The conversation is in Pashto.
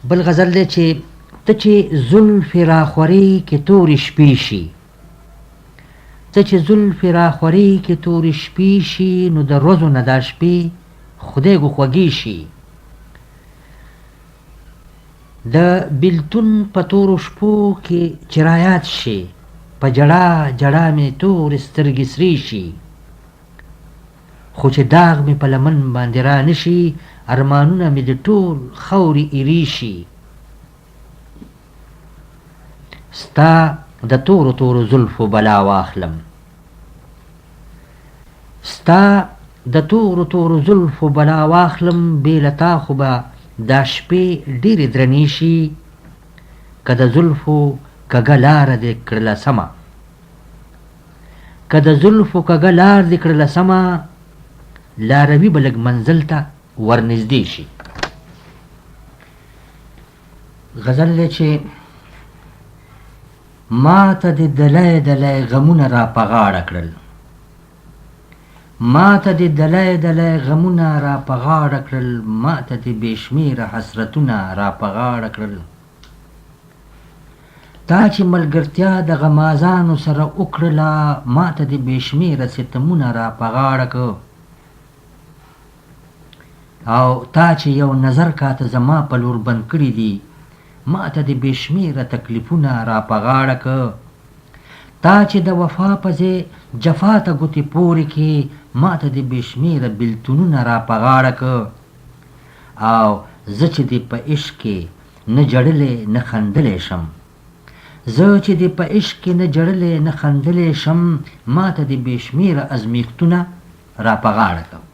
بل غزل دی چې ته چې زلفې راخورې کې تورې شپې شي، ته چې زلفې راخورې کې تورې شپې شي، نو د ورځو نه دا شپې خدای ګو خوږې شي. د بیلتون په تورو شپو کې چې رایاد شي، په جړا جړا مې تورې سترګې سرې شي، خو چې داغ مې په لمن باندې را نشي، ارمانونه مې د ټول خاورې ایرې شي. ستا د تورو تورو زلفو بلا واخلم، ستا د تورو تورو زلفو بلا واخلم، بې له تا خو به دا شپې ډېرې درنې شي. که د زلفو کږه لاره دې کړله سمه، که د زلفو کږه لار دې کړله سمه، لاروي به لږ منزل ته ورنږدې شي. غزل دی چې ما ته دې دلی دلی غمونه را په غاړه کړل، ما ته دې دلی دلی غمونه را په غاړه کړل، ما ته دې بې شمېره حسرتونه را په غاړه کړل. تا چې ملګرتیا د غمازانو سره وکړله، ما ته دې بې شمېره ستمونه را په غاړه کړ. او تا چې یو نظر کاته زما په لور بند کړي دي، ما ته دې بې شمېره تکلیفونه را په غاړه کړ. تا چې د وفا په ځای جفا ته ګوتې پورې کې، ما ته دې بې شمېره بېلتونونه را په غاړه کړ. او زه چې دې په عشق کې نه جړلی نه خندلی شم، زه چې دې په عشق کې نه جړلی نه خندلی شم، ما ته دې بې شمېره ازمیښتونه را په غاړه کړم.